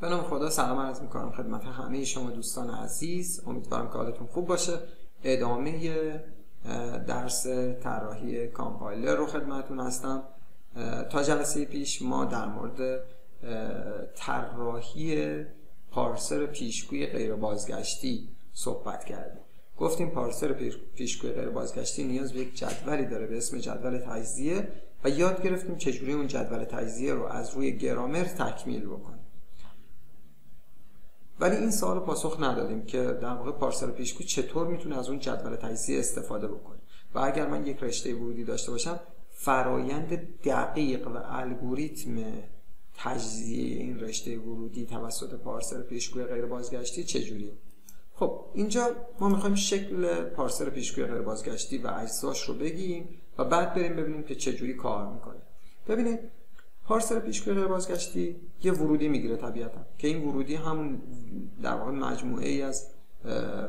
به نام خدا سلام عرض میکنم خدمت همه شما دوستان عزیز. امیدوارم که حالتون خوب باشه. ادامه درس طراحی کامپایلر رو خدمتتون هستم. تا جلسه پیش ما در مورد طراحی پارسر پیشگوی غیر بازگشتی صحبت کردیم. گفتیم پارسر پیشگوی غیر بازگشتی نیاز به یک جدولی داره به اسم جدول تجزیه و یاد گرفتیم چجوری اون جدول تجزیه رو از روی گرامر تکمیل بکنیم. ولی این سوال رو پاسخ ندادیم که در واقع پارسر پیشگو چطور میتونه از اون جدول تجزیه استفاده بکنه و اگر من یک رشته ورودی داشته باشم فرایند دقیق و الگوریتم تجزیه این رشته ورودی توسط پارسر پیشگوی غیر بازگشتی چجوریه. خب اینجا ما میخوایم شکل پارسر پیشگوی غیر بازگشتی و اجزاش رو بگیم و بعد بریم ببینیم که چجوری کار میکنه. ببینید پارسر پیشگوی غیر بازگشتی یه ورودی میگیره طبیعتا که این ورودی همون در واقع مجموعه ای از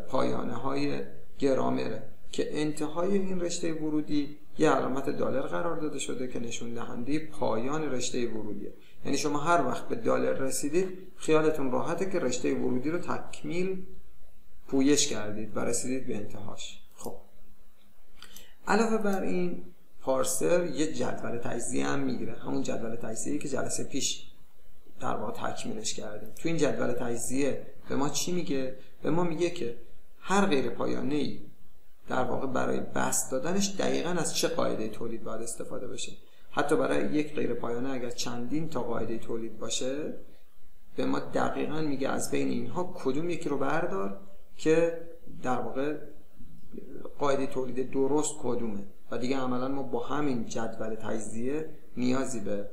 پایانه های گرامره که انتهای این رشته ورودی یه علامت دلار قرار داده شده که نشون دهنده پایان رشته ورودیه. یعنی شما هر وقت به دلار رسیدید خیالتون راحته که رشته ورودی رو تکمیل پویش کردید و رسیدید به انتهاش. خب علاوه بر این پارسر یه جدول تجزیه هم میگیره، همون جدول تجزیه‌ای که جلسه پیش در واقع تکمیلش کردیم. تو این جدول تجزیه به ما چی میگه؟ به ما میگه که هر غیر پایانه‌ای در واقع برای بسط دادنش دقیقاً از چه قاعده تولید باید استفاده بشه. حتی برای یک غیر پایانه اگر چندین تا قاعده تولید باشه به ما دقیقاً میگه از بین اینها کدوم یکی رو بردار که در واقع قاعده تولید درست کدومه و دیگه عملا ما با همین جدول تجزیه نیازی به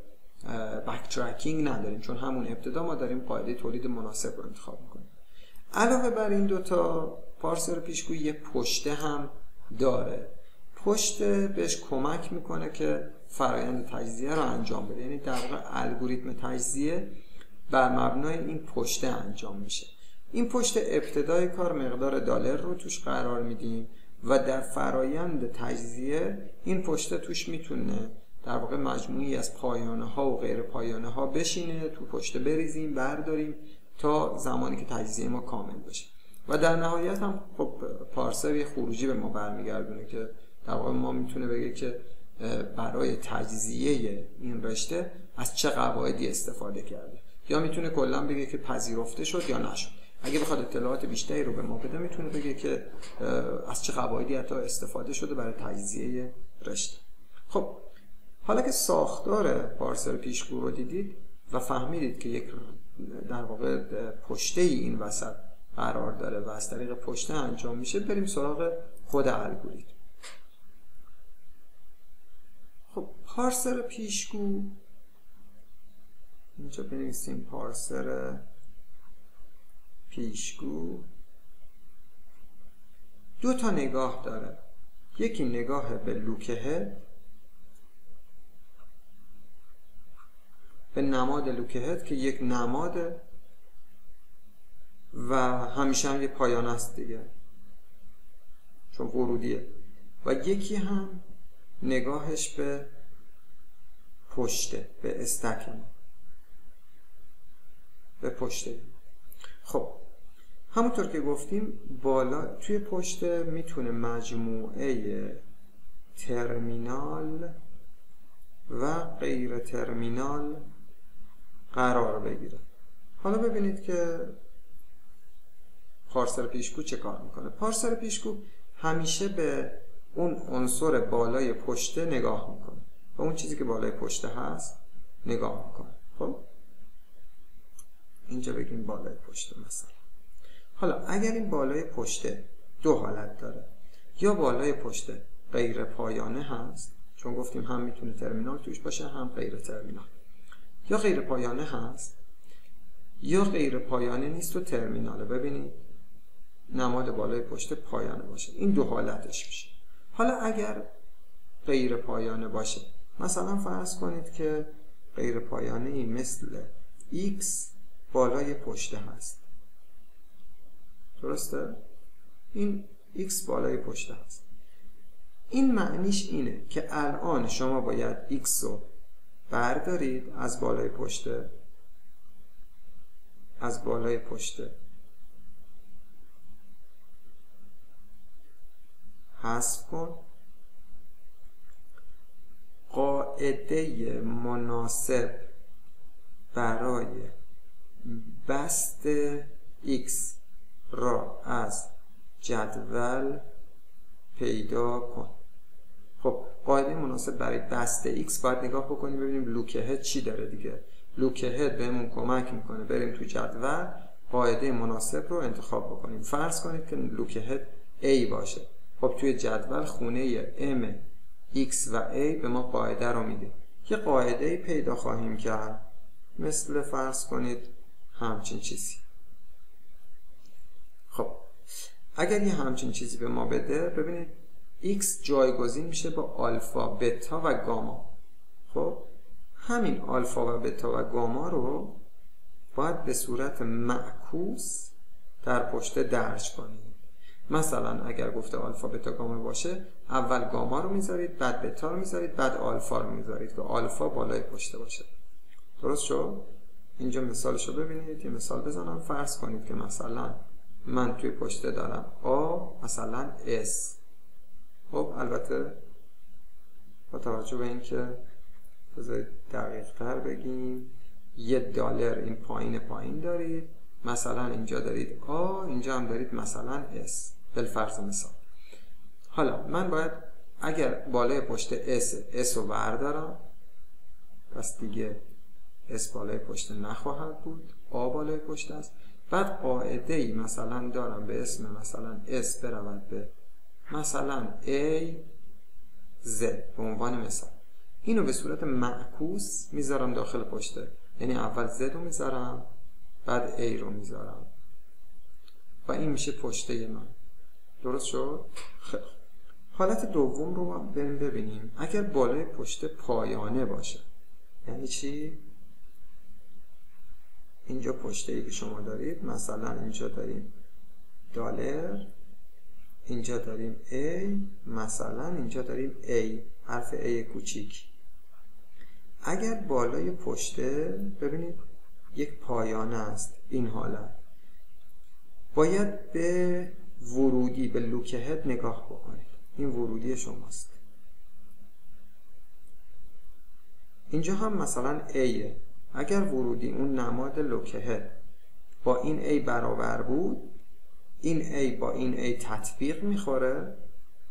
بک ترکینگ نداریم چون همون ابتدا ما داریم قاعده تولید مناسب رو انتخاب میکنیم. علاوه بر این دوتا پارسر پیشگویی یه پشته هم داره. پشته بهش کمک میکنه که فرایند تجزیه رو انجام بده، یعنی در واقع الگوریتم تجزیه بر مبنای این پشته انجام میشه. این پشته ابتدای کار مقدار دلار رو توش قرار میدیم و در فرایند تجزیه این پشته توش میتونه در واقع مجموعی از پایانه ها و غیر پایانه ها بشینه، تو پشته بریزیم برداریم تا زمانی که تجزیه ما کامل بشه و در نهایت هم خب پارسر یه خروجی به ما برمیگردونه که در واقع ما میتونه بگه که برای تجزیه این رشته از چه قواعدی استفاده کرده یا میتونه کلا بگه که پذیرفته شد یا نشد. اگه بخواد اطلاعات بیشتری رو به ما بده میتونه بگه که از چه قواعدی حتی استفاده شده برای تجزیه رشته. خب حالا که ساختار پارسر پیشگو رو دیدید و فهمیدید که یک در واقع پشته ای این وسط قرار داره و از طریق پشته انجام میشه، بریم سراغ خود الگوریتم. خب پارسر پیشگو اینجا بنویسیم پارسر پیشگو دو تا نگاه داره. یکی نگاه به لوک هد، به نماد لوک هد که یک نماده و همیشه هم یه پایان است دیگه چون ورودیه، و یکی هم نگاهش به پشته، به استک ما، به پشته. خب همونطور که گفتیم بالا توی پشته میتونه مجموعه ترمینال و غیر ترمینال قرار بگیره. حالا ببینید که پارسر پیشگو چه کار میکنه. پارسر پیشگو همیشه به اون عنصر بالای پشته نگاه میکنه، به اون چیزی که بالای پشته هست نگاه میکنه. خب اینجا بگیم بالای پشته مثلا. حالا اگر این بالای پشته دو حالت داره، یا بالای پشته غیر پایانه هست چون گفتیم هم میتونه ترمینال توش باشه هم غیر ترمینال، یا غیر پایانه هست یا غیر پایانه نیست و ترمیناله. ببینید نماد بالای پشته پایانه باشه، این دو حالتش میشه. حالا اگر غیر پایانه باشه، مثلا فرض کنید که غیر پایانه ای مثل x بالای پشته هست، درسته؟ این x بالای پشته هست. این معنیش اینه که الان شما باید x رو بردارید از بالای پشته از بالای پشته حذف کن. قاعده مناسب برای بسط x را از جدول پیدا کن. خب قاعده مناسب برای بسط x باید نگاه بکنیم ببینیم لوک هد چی داره دیگه. لوک هد بهمون کمک میکنه بریم تو جدول قاعده مناسب رو انتخاب بکنیم. فرض کنید که لوک هد a باشه. خب توی جدول خونه m x و a به ما قاعده رو میده. یه قاعده پیدا خواهیم کرد مثل فرض کنید همچین چیزی. خب اگر یه همچین چیزی به ما بده ببینید x جایگزین میشه با آلفا، بتا و گاما. خب همین آلفا و بتا و گاما رو باید به صورت معکوس در پشت درج کنید. مثلا اگر گفته آلفا بتا گاما باشه اول گاما رو میذارید، بعد بتا رو میذارید، بعد آلفا رو میذارید که آلفا بالای پشته باشه. درست شد؟ اینجا مثالش رو ببینید. یه مثال بزنم. فرض کنید که مثلا من توی پشته دارم آ مثلا اس. خب البته با توجه به این که بذارید دقیق تر بگیم $1 این پایین دارید، مثلا اینجا دارید آ، اینجا هم دارید مثلا اس بالفرض مثال. حالا من باید اگر بالای پشت اس رو بردارم پس دیگه اس بالای پشت نخواهد بود، آ بالای پشت است. بعد قاعده ای مثلا دارم به اسم مثلا اس برود به مثلا A Z به عنوان مثال. اینو به صورت معکوس میذارم داخل پشته، یعنی اول Z رو میذارم بعد A رو میذارم و این میشه پشته من. درست شد؟ حالت دوم رو بریم ببینیم. اگر بالای پشته پایانه باشه یعنی چی؟ اینجا پشته ای که شما دارید مثلا اینجا داریم $، اینجا داریم A، مثلا اینجا داریم A، حرف A کوچیک. اگر بالای پشته ببینید یک پایانه است این حالت، باید به ورودی به لوک هد نگاه بکنید. این ورودی شماست. اینجا هم مثلا A. اگر ورودی اون نماد لوک هد با این A برابر بود، این A با این A تطبیق میخوره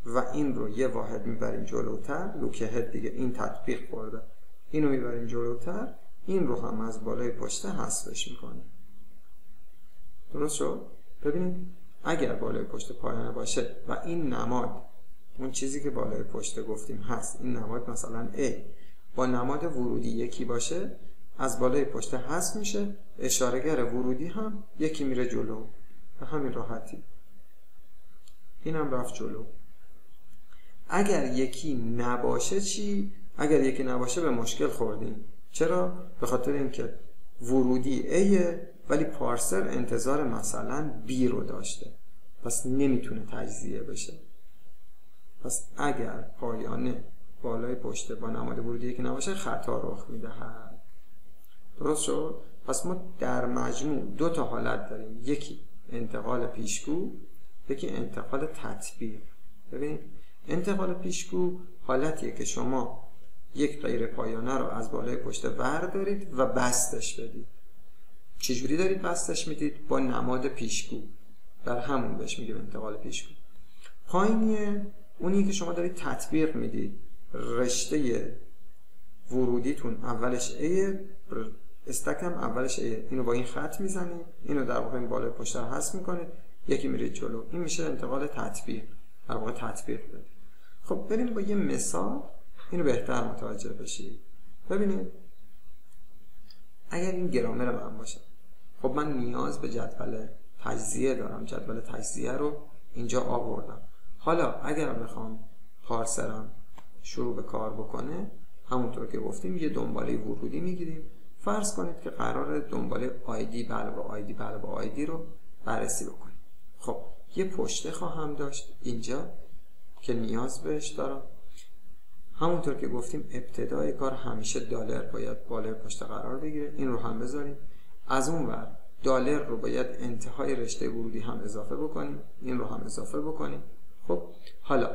و این رو یه واحد میبریم جلوتر. لوک هد دیگه این تطبیق خورده، اینو میبریم جلوتر، این رو هم از بالای پشته حذفش میکنیم. درست شد؟ ببینید اگر بالای پشته پایانه باشه و این نماد اون چیزی که بالای پشته گفتیم هست، این نماد مثلا A با نماد ورودی یکی باشه، از بالای پشته حذف میشه، اشاره‌گر ورودی هم یکی میره جلو به همین راحتی. این هم رفت جلو. اگر یکی نباشه چی؟ اگر یکی نباشه به مشکل خوردیم. چرا؟ به خاطر اینکه ورودی A ولی پارسر انتظار مثلا B رو داشته، پس نمیتونه تجزیه بشه. پس اگر پایانه بالای پشته با نماد ورودی یکی نباشه خطا رخ میدهد. درست شد؟ پس ما در مجموع دو تا حالت داریم، یکی انتقال پیشگو، یکی انتقال تطبیق. ببینید انتقال پیشگو حالتیه که شما یک غیر پایانه رو از بالای پشته بردارید و بستش بدید. چجوری دارید بستش میدید؟ با نماد پیشگو. در همون بهش میگیم انتقال پیشگو. پایینیه اونی که شما دارید تطبیق میدید. رشته ورودیتون اولش A، استک هم اولش A. اینو با این خط میزنید، اینو در واقع این بالای پشت رو حذف میکنید، یکی میرید جلو. این میشه انتقال تطبیق. در واقع تطبیق بدید. خب بریم با یه مثال اینو بهتر متوجه بشید. ببینید اگر این گرامر من باشه، خب من نیاز به جدول تجزیه دارم. جدول تجزیه رو اینجا آوردم. حالا اگر بخوام پارسرم شروع به کار بکنه، همونطور که گفتیم یه دنباله ورودی میگیریم. فرض کنید که قراره دنباله آیدی بله با آیدی رو بررسی بکنیم. خب یه پشته خواهم داشت اینجا که نیاز بهش دارم. همونطور که گفتیم ابتدای کار همیشه $، باید بالای پشته قرار بگیره. این رو هم بذاریم. از اون ور دالر رو باید انتهای رشته ورودی هم اضافه بکنیم، این رو هم اضافه بکنیم. خب حالا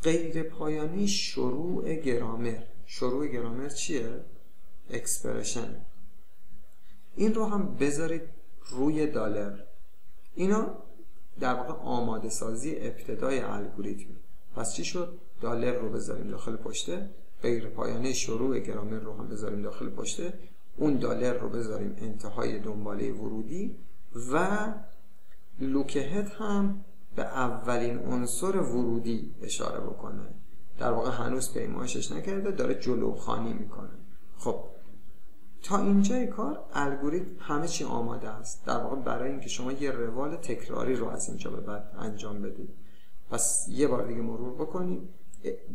غیر پایانی شروع گرامر چیه؟ اکسپرشن. این رو هم بذارید روی دالر. اینا در واقع آماده سازی ابتدای الگوریتم. پس چی شد؟ دالر رو بذاریم داخل پشته، غیر پایانی شروع گرامر رو هم بذاریم داخل پشته، اون دالر رو بذاریم انتهای دنباله ورودی و لوکهد هم به اولین عنصر ورودی اشاره بکنه. در واقع هنوز پیمایشش نکرده، داره جلوخوانی میکنه. خب تا اینجای کار الگوریتم همه چی آماده است، در واقع برای اینکه شما یه روال تکراری رو از اینجا به بعد انجام بدید. پس یه بار دیگه مرور بکنیم.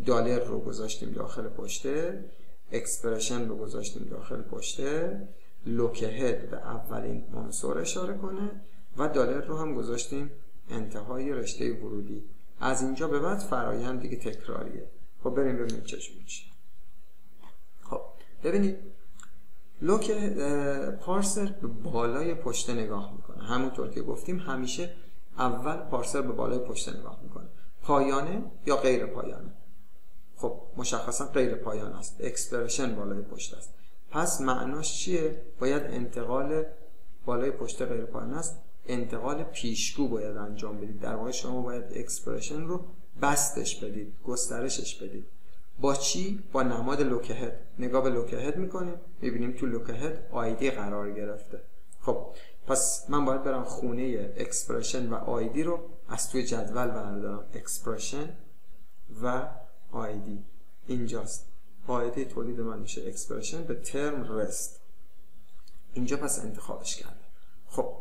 دالر رو گذاشتیم داخل پشته، اکسپرشن رو گذاشتیم داخل پشته، لوکهد به اولین عنصر اشاره کنه و دالر رو هم گذاشتیم انتهای رشته ورودی. از اینجا به بعد فرایند دیگه تکراریه. خب بریم ببینیم چجوری میشه. خب ببینید پارسر به بالای پشته نگاه میکنه. همونطور که گفتیم همیشه اول پارسر به بالای پشته نگاه میکنه. پایانه یا غیر پایانه؟ خب مشخصا غیر پایان است. اکسپرشن بالای پشته است. پس معناش چیه؟ باید انتقال بالای پشته غیر پایان است، انتقال پیشگو باید انجام بدید. در واقع شما باید اکسپرشن رو بستش بدید، گسترشش بدید. با چی؟ با نماد لوکهد. نگاه به لوکهد میکنیم، میبینیم تو لوکهد آیدی قرار گرفته. خب پس من باید برم خونه اکسپرشن و آیدی رو از توی جدول بردارم. اکسپرشن و آیدی اینجاست. قاعده تولید من میشه اکسپرشن به ترم رست. اینجا پس انتخابش کردم. خب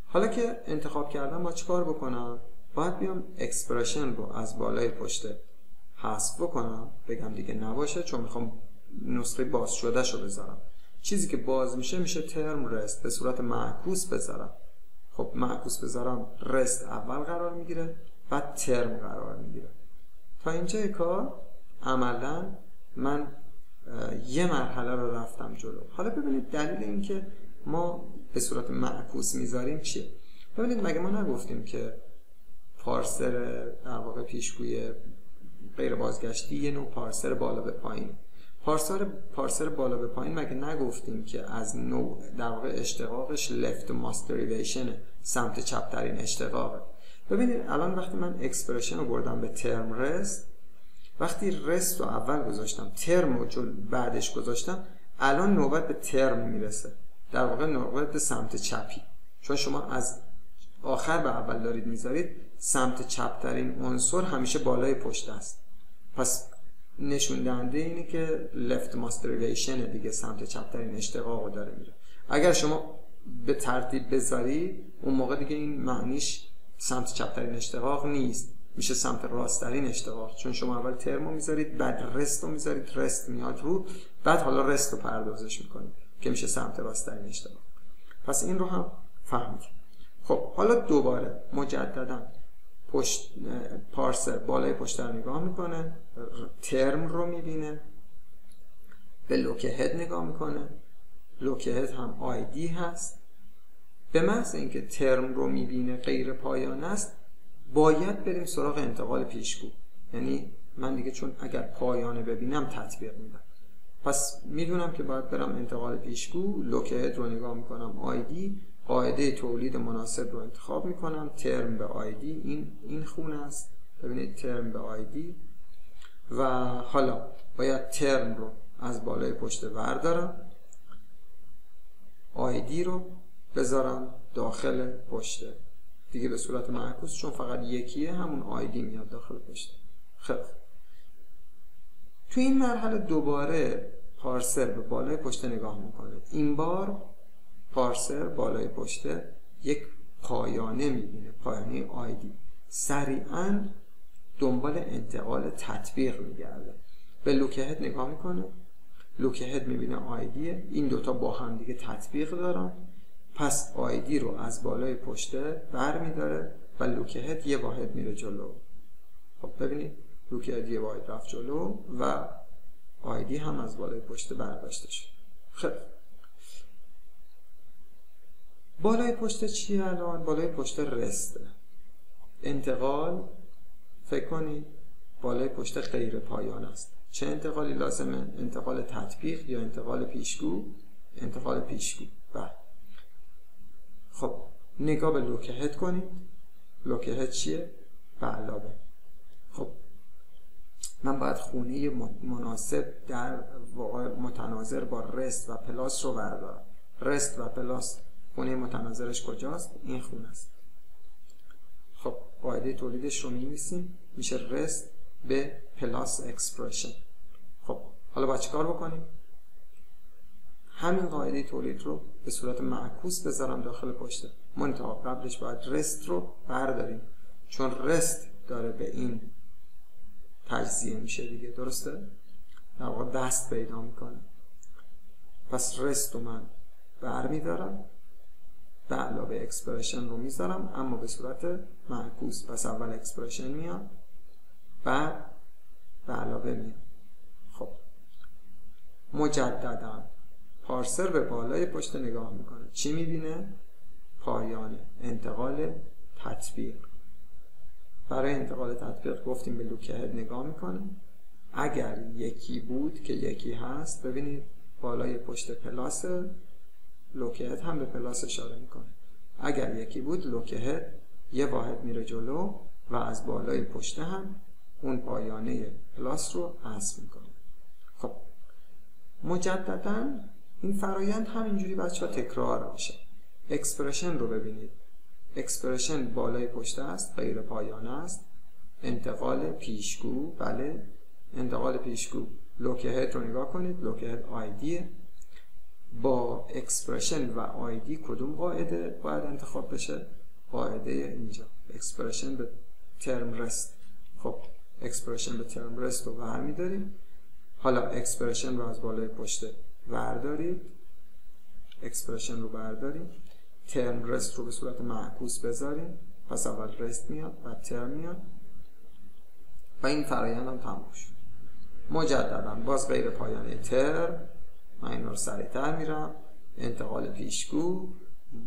حالا که انتخاب کردم با چی کار بکنم؟ باید بیام اکسپرشن رو از بالای پشته حذف بکنم، بگم دیگه نباشه، چون میخوام نسخه باز شده شو بذارم. چیزی که باز میشه ترم رست، به صورت معکوس بذارم. خب معکوس بذارم، رست اول قرار میگیره، بعد ترم قرار میگیره. تا اینجای کار عملا من یه مرحله رو رفتم جلو. حالا ببینید دلیل این که ما به صورت معکوس میذاریم چیه؟ ببینید مگه ما نگفتیم که پارسر در واقع پیشگوی غیر بازگشتی یه نوع پارسر بالا به پایین. پارسر بالا به پایین مگه نگفتیم که از نوع در واقع اشتقاقش left master derivation، سمت چپ ترین اشتقاقه. ببینید الان وقتی من اکسپرشن رو بردم به ترم رست، وقتی رست رو اول گذاشتم، ترم رو بعدش گذاشتم، الان نوبت به ترم میرسه، در واقع نوبت به سمت چپی. چون شما از آخر به اول دارید میذارید، سمت چپ ترین عنصر همیشه بالای پشت است. پس نشون دهنده اینه که left master derivation دیگه، سمت چپ ترین اشتقاق رو داره میره. اگر شما به ترتیب بذارید اون موقع دیگه این معنیش سمت چپ ترین اشتقاق نیست، میشه سمت راست ترین اشتقاق. چون شما اول ترم رو میذارید، بعد رست رو میذارید، رست میاد رو، بعد حالا رست رو پردازش میکنید که میشه سمت راست ترین اشتقاق. پس این رو هم فهمید. خب حالا دوباره مجددا پارسر بالای پشت رو نگاه میکنه، ترم رو میبینه، به لوکهد نگاه میکنه، لوکهد هم آیدی هست. به محض اینکه ترم رو میبینه غیر پایان است، باید بریم سراغ انتقال پیشگو. یعنی من دیگه چون اگر پایانه ببینم تطبیق میدم، پس میدونم که باید برم انتقال پیشگو. لوکهد رو نگاه میکنم، آیدی، قاعده تولید مناسب رو انتخاب میکنم، ترم به آیدی، این خونه است. ببینید ترم به آیدی، و حالا باید ترم رو از بالای پشته بردارم، آیدی رو بذارم داخل پشته دیگه به صورت معکوس، چون فقط یکیه، همون آیدی میاد داخل پشته. خب تو این مرحله دوباره پارسر به بالای پشته نگاه میکنه. این بار پارسر بالای پشته یک پایانه میبینه، پایانه آیدی. سریعا دنبال انتقال تطبیق میگرده، به لوکهد نگاه میکنه، لوکهد میبینه آیدیه، این دوتا با هم دیگه تطبیق دارن، پس آیدی رو از بالای پشته بر میداره و لوکهد یه واحد میره جلو. خب ببینید لوکهد یه واحد رفت جلو و آیدی هم از بالای پشته برداشته شد. خب بالای پشت چیه الان؟ بالای پشت رسته. انتقال فکر کنید بالای پشت غیر پایان است. چه انتقالی لازمه؟ انتقال تطبیق یا انتقال پیشگو؟ انتقال پیشگو. بله. خب نگاه به لوک هد کنید. لوک هد چیه؟ به علاوه. خب من باید خونه مناسب در واقع متناظر با رست و پلاس رو بردارم. رست و پلاس خونه متناظرش کجاست؟ این خونه است. خب قاعده تولیدش رو می‌نویسیم، میشه رست به پلاس اکسپرشن. خب حالا باید چیکار بکنیم؟ همین قاعده تولید رو به صورت معکوس بذارم داخل پشته. منتها قبلش باید رست رو برداریم، چون رست داره به این تجزیه میشه دیگه، درسته؟ در واقع دست پیدا میکنه. پس رست رو من برمیدارم، به علاوه اکسپرشن رو میذارم، اما به صورت معکوس. پس اول اکسپرشن میاد، بعد به علاوه میاد. خب مجددا پارسر به بالای پشت نگاه میکنه. چی میبینه؟ پایانه. انتقال تطبیق. برای انتقال تطبیق گفتیم به لوک هد نگاه میکنه. اگر یکی بود که یکی هست، ببینید بالای پشت پلاس، لوک هد هم به پلاس اشاره میکنه. اگر یکی بود، لوک هد یه واحد میره جلو و از بالای پشت هم اون پایانه پلاس رو حذف میکنه. خب مجددا این فرایند همینجوری بچه‌ها تکرار میشه. اکسپرشن رو ببینید. اکسپرشن بالای پشت است، غیر پایانه است. انتقال پیشگو، بله انتقال پیشگو. لوک هد رو نگاه کنید، لوک هد آیدیه. با اکسپرشن و آیدی کدوم قاعده باید انتخاب بشه؟ قاعده اینجا، اکسپرشن به ترم رست. خب اکسپرشن به ترم رست رو برمی‌داریم. حالا اکسپرشن رو از بالای پشت بردارید، اکسپرشن رو برداریم، ترم رست رو به صورت معکوس بذاریم. پس اول رست میاد، بعد ترم میاد و این فرایند هم تموم شد. مجددا باز غیر پایانه ترم، من این رو سریعتر میرم. انتقال پیشگو،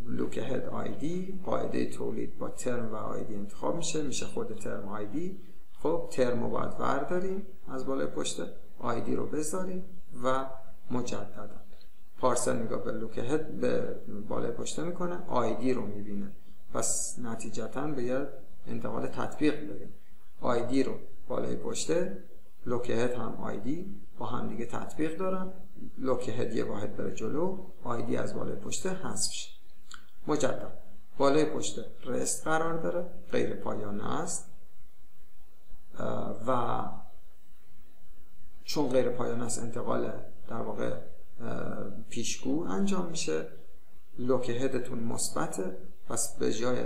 لوک هد آیدی، قاعده تولید با ترم و آیدی انتخاب میشه خود ترم آیدی. خب ترم رو باید برداریم از بالای پشت، آیدی رو بذاریم و مجددا پارسر نگاه به لوک هد به بالای پشت میکنه، آیدی رو میبینه. پس نتیجتا باید انتقال تطبیق داریم. آیدی رو بالای پشت، لوک هد هم آیدی با هم دیگه تطبیق دارن. لوک هد یه واحد بره جلو، آیدی از بالای پشت حذف شه. مجدد بالای پشت رست قرار داره، غیر پایانه است و چون غیر پایانه است انتقال در واقع پیشگو انجام میشه. لوک هدتون مثبته، پس به جای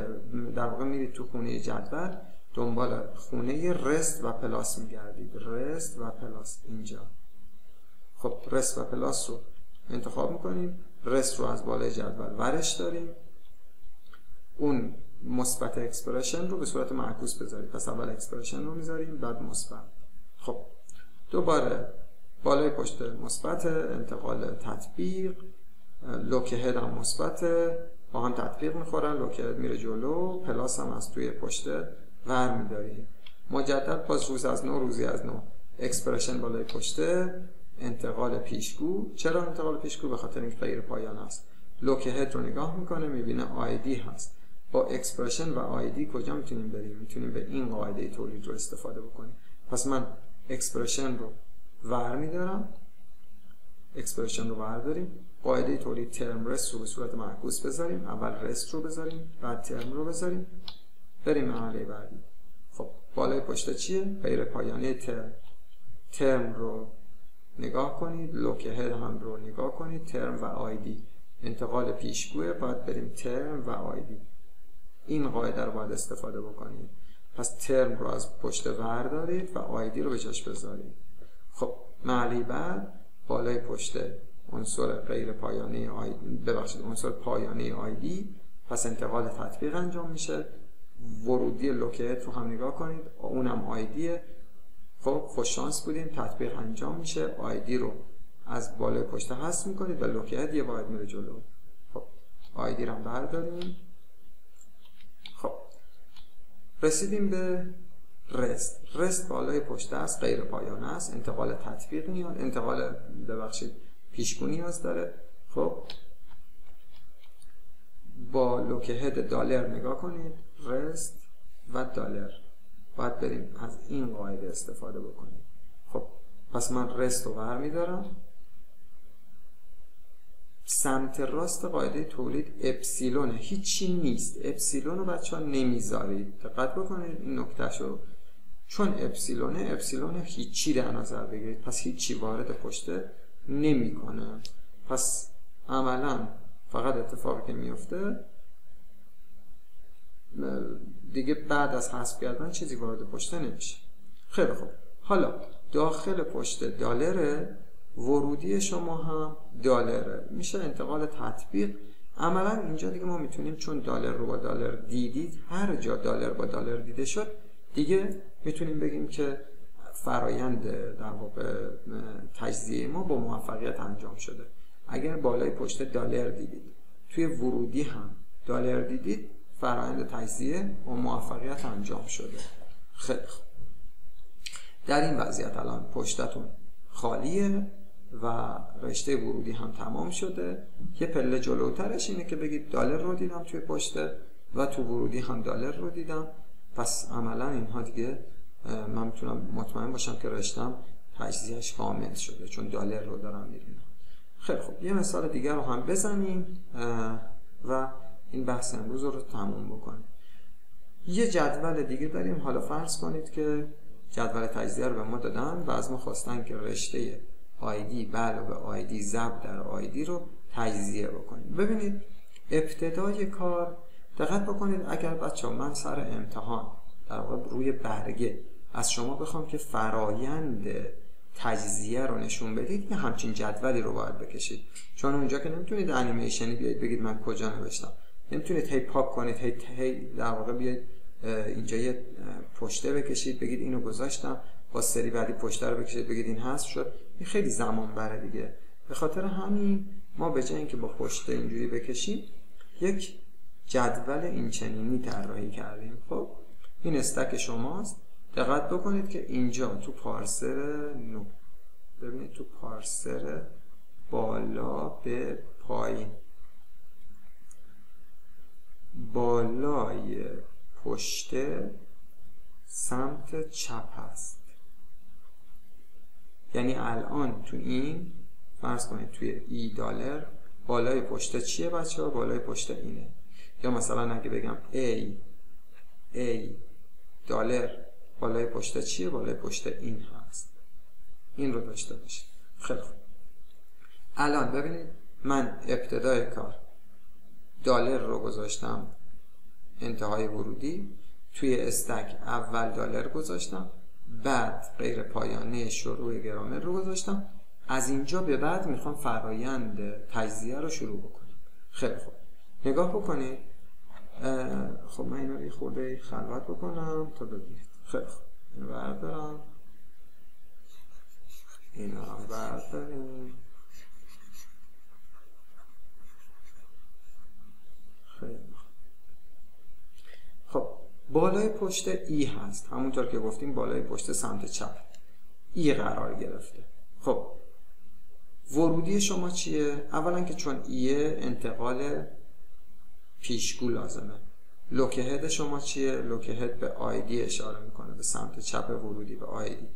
در واقع میرید تو خونه جدول دنبال خونه رست و پلاس میگردید. رست و پلاس اینجا. خب رست و پلاس رو انتخاب میکنیم. رست رو از بالای جدول ورش داریم، اون مثبت اکسپرشن رو به صورت معکوس بذارید. پس اول اکسپرشن رو میذاریم، بعد مثبت. خب دوباره بالای پشت مثبت، انتقال تطبیق، لوک هد هم مثبت، با هم تطبیق میخورن. لوک هد میره جلو، پلاس هم از توی پشت ور میداریم. مجدد باز روزی از نو اکسپرشن بالای پشت، انتقال پیشگو. چرا انتقال پیشگو؟ به خاطر اینکه غیر پایان است. لوک هد رو نگاه میکنه، میبینه آیدی هست. با اکسپرشن و آیدی کجا میتونیم بریم؟ میتونیم به این قاعده تولید رو استفاده بکنیم. پس من اکسپرشن رو ور میدارم، اکسپرشن رو برداریم، قاعده تولید ترم رست رو به صورت معکوس بذاریم. اول رست رو بذاریم، بعد ترم رو بذاریم، بریم مرحله بعدی. خب بالای پشت چیه؟ غیر پایانه ترم. ترم رو نگاه کنید، لوک هد هم رو نگاه کنید، ترم و آیدی. انتقال پیشگوه، باید بریم ترم و آیدی. این قاعده رو باید استفاده بکنید. پس ترم رو از پشت ور دارید و آیدی رو به جاش بذارید. خب مرحله بعد بالای پشت عنصر غیر پایانه عنصر پایانه آیدی، پس انتقال تطبیق انجام میشه. ورودی لوک هد رو هم نگاه کنید، اونم آیدیه. خب خوش شانس بودین، تطبیق انجام میشه، آیدی رو از بالای پشت حذف میکنید و لوک هد یه واحد میره جلو. خب آیدی رو برداریم. خب رسیدیم به رست بالای پشت است، غیر پایانه است، انتقال تطبیق نیاز، انتقال پیشگو نیاز داره. خب با لوک هد دالر نگاه کنید، رست و دالر، باید بریم از این قاعده استفاده بکنیم. خب پس من رست رو برمیدارم، سمت راست قاعده تولید اپسیلونه، هیچی نیست. اپسیلون رو بچه ها نمیذارید، دقت بکنید این نکتهشو، چون اپسیلون هیچی در نظر بگیرید، پس هیچی وارد پشته نمیکنه. پس عملا فقط اتفاقی که میفته دیگه بعد از حذف کردن چیزی وارد پشته نمیشه. خیلی خوب، حالا داخل پشته دالره، ورودی شما هم دالره، میشه انتقال تطبیق. عملا اینجا دیگه ما میتونیم، چون دالر رو با دالر دیدید، هر جا دالر با دالر دیده شد دیگه میتونیم بگیم که فرایند در واقع تجزیه ما با موفقیت انجام شده. اگر بالای پشت دالر دیدید، توی ورودی هم دالر دیدید، فرایند تجزیه با موفقیت انجام شده. خیلی خوب، در این وضعیت الان پشتتون خالیه و رشته ورودی هم تمام شده. یه پله جلوترش اینه که بگید دالر رو دیدم توی پشته و تو ورودی هم دالر رو دیدم. پس عملا اینها دیگه من میتونم مطمئن باشم که رشتم تجزیهش کامل شده، چون دالر رو دارم میبینم. خیلی خوب، یه مثال دیگر رو هم بزنیم و این بحث امروز رو تموم بکنیم. یه جدول دیگه داریم. حالا فرض کنید که جدول تجزیه رو به ما دادن و از ما خواستن که رشته آیدی به علاوه آیدی ضرب در آیدی رو تجزیه بکنیم. ببینید ابتدای کار دقت بکنید، اگر بچه‌ها من سر امتحان در واقع روی برگه از شما بخوام که فرایند تجزیه رو نشون بدید، یه همچین جدولی رو باید بکشید، چون اونجا که نمیتونید انیمیشنی بیاید بگید من کجا نوشتم، نمیتونید هی پاک کنید، هی در واقع بیاید اینجا یه پشته بکشید بگید اینو گذاشتم، با سری بعدی پشته رو بکشید بگید این حذف شد. این خیلی زمان بره دیگه. به خاطر همین ما به جای اینکه با پشته اینجوری بکشیم، یک جدول اینچنینی طراحی کردیم. خب این استک شماست. دقت بکنید که اینجا تو پارسر ببینید تو پارسر بالا به پایین، بالای پشته سمت چپ هست. یعنی الان تو این فرض کنید توی ای دالر بالای پشته چیه بچه ها؟ بالای پشته اینه. یا مثلا اگه بگم ای دالر بالای پشته چیه؟ بالای پشته این هست. این رو داشته باشید. خیلی خوب، الان ببینید من ابتدای کار دالر رو گذاشتم انتهای ورودی، توی استک اول دالر گذاشتم، بعد غیر پایانه شروع گرامر رو گذاشتم. از اینجا به بعد میخوام فرایند تجزیه رو شروع بکنم. خیلی خوب، نگاه بکنید. خب من اینو یه خورده خلوت بکنم تا ببینید. خیلی خوب، اینو بردارم، اینو هم برداریم. خیلی خب، بالای پشت ای هست، همونطور که گفتیم بالای پشت سمت چپ ای قرار گرفته. خب ورودی شما چیه؟ اولا که چون ایه انتقال پیشگو لازمه. لوک هد شما چیه؟ لوک هد به آیدی اشاره میکنه، به سمت چپ ورودی به آیدی.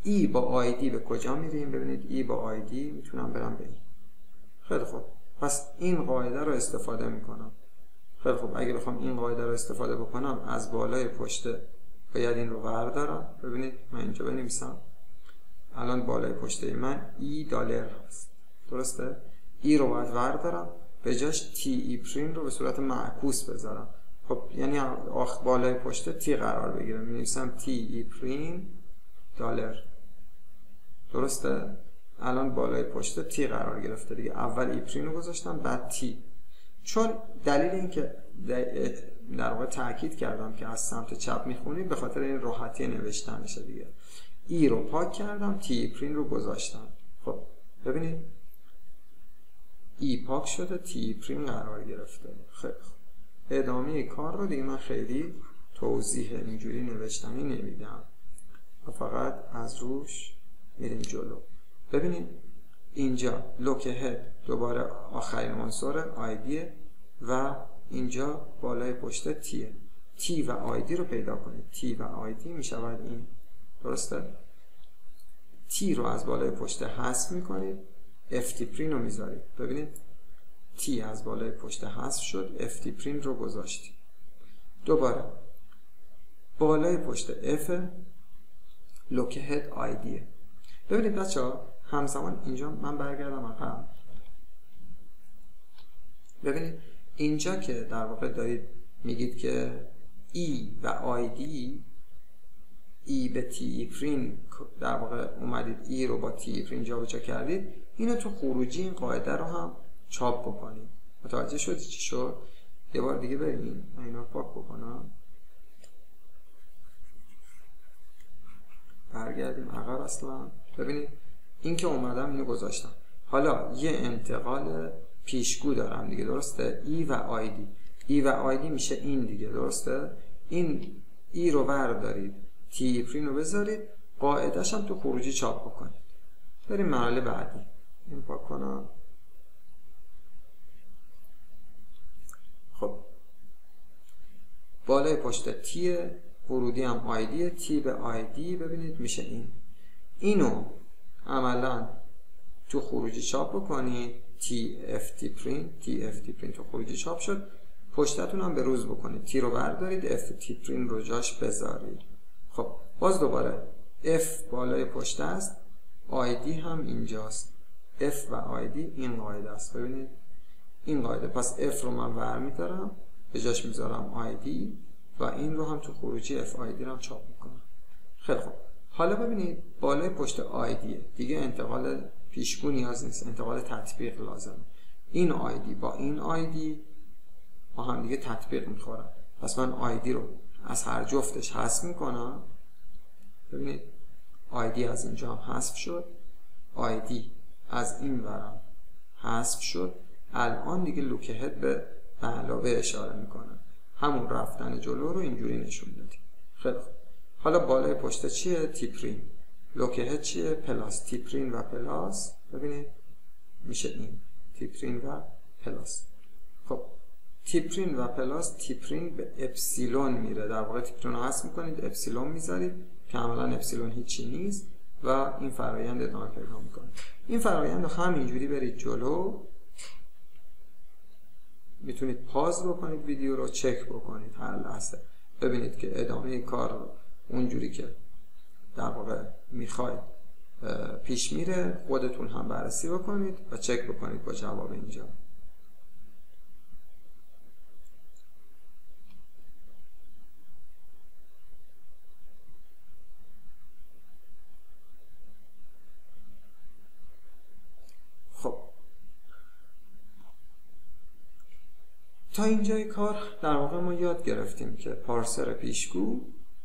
ای با آیدی به کجا میریم؟ ببینید ای با آیدی میتونم برم به این. خیلی خوب، پس این قاعده رو استفاده میکنم. خیلی خوب، اگه بخوام این قاعده رو استفاده بکنم از بالای پشته باید این رو بردارم. ببینید من اینجا بنویسم، الان بالای پشته من ای دالر هست، درسته؟ ای رو باید بردارم، به جاش تی ای پریم رو به صورت معکوس بذارم. خب یعنی بالای پشته تی قرار بگیره، می نویسم تی ای پریم دالر، درسته؟ الان بالای پشته تی قرار گرفته دیگه، اول ای پریم رو گذاشتم بعد تی. چون دلیل این که در واقع تاکید کردم که از سمت چپ میخونید به خاطر این راحتی نوشتنشه دیگه. ای رو پاک کردم، تی پرین رو گذاشتم. خب ببینید ای پاک شده تی پریم قرار گرفته. خیلی خوب، ادامه کار رو دیگه من خیلی توضیح اینجوری نوشتنی نمیدم و فقط از روش میریم جلو. ببینید اینجا لوک هد دوباره آخرین عنصر آیدیه و اینجا بالای پشت تیه. تی و آیدی رو پیدا کنید. تی و آیدی میشود این، درسته؟ تی رو از بالای پشت حذف میکنید، افتی پرین رو میذارید. ببینید تی از بالای پشت حذف شد، افتی پرین رو گذاشتید. دوباره بالای پشت اف لوک هد آیدیه. ببینید بچه ها همزمان اینجا من برگردم عقب. ببینید اینجا که در واقع دارید میگید که ای و آیدی، ای به تی پرین در واقع اومدید ای رو با تی پرین جابجا کردید، اینو تو خروجی این قاعده رو هم چاپ بکنید. متوجه شدید چی شد؟ یه بار دیگه بریم من اینو پاک بکنم، برگردیم عقب. اصلا ببینید این که اومدم اینو گذاشتم، حالا یه انتقال پیشگو دارم دیگه، درسته؟ ای و آیدی، ای و آیدی میشه این دیگه، درسته؟ این ای رو بردارید، تی پرین رو بذارید، قاعدش هم تو خروجی چاپ بکنید. بریم مرحله بعدی. این پاک کنم. خب بالای پشت تی، ورودی هم آیدی، تی به آیدی ببینید میشه این. اینو عملا تو خروجی چاپ بکنید، تی اف تی پرین تو خروجی چاپ شد. پشتتون هم به روز بکنید، تی رو بردارید، اف تی پرین رو جاش بذارید. خب باز دوباره اف بالای پشت است، آیدی هم اینجاست. اف و آیدی این قاعده است. ببینید این قاعده، پس اف رو من برمی‌دارم به جاش میذارم آیدی و این رو هم تو خروجی اف آیدی رو هم چاپ میکنم. خیلی خوب، حالا ببینید بالای پشت آیدیه دیگه، انتقال پیشگو نیاز نیست، انتقال تطبیق لازمه. این آیدی با این آیدی با هم دیگه تطبیق میخورن، پس من آیدی رو از هر جفتش حذف میکنم. ببینید آیدی از اینجا هم حذف شد، آیدی از این ورم حذف شد. الان دیگه لوک هد به علاوه اشاره میکنه، همون رفتن جلو رو اینجوری نشون دادیم. خیلی خوب، حالا بالای پشت چیه؟ تی پرین. لوک هد چیه؟ پلاس. تی پرین و پلاس ببینید میشه این، تی پرین و پلاس. خب تی پرین و پلاس، تی پرین به اپسیلون میره، در واقع تی پرین رو حذف میکنید، اپسیلون میذارید که عملا اپسیلون هیچی نیست و این فرایند ادامه پیدا میکنه. این فرایند رو همینجوری برید جلو. میتونید پاز بکنید ویدیو رو، چک بکنید هر لحظه، ببینید که ادامه کار رو اونجوری که در واقع میخواید پیش میره. خودتون هم بررسی بکنید و چک بکنید با جواب اینجا. خب تا اینجای کار در واقع ما یاد گرفتیم که پارسر پیشگو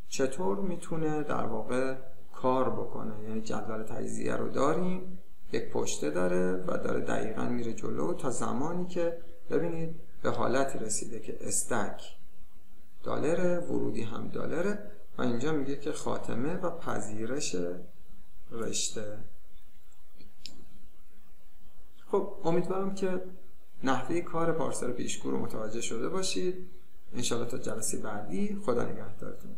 چطور میتونه در واقع کار بکنه. یعنی جدول تجزیه رو داریم، یک پشته داره و داره دقیقاً میره جلو تا زمانی که ببینید به حالتی رسیده که استک دالره، ورودی هم دالره و اینجا میگه که خاتمه و پذیرش رشته. خب امیدوارم که نحوه کار پارسر پیشگو رو متوجه شده باشید. انشاءالله تا جلسه بعدی، خدا نگهدارتون.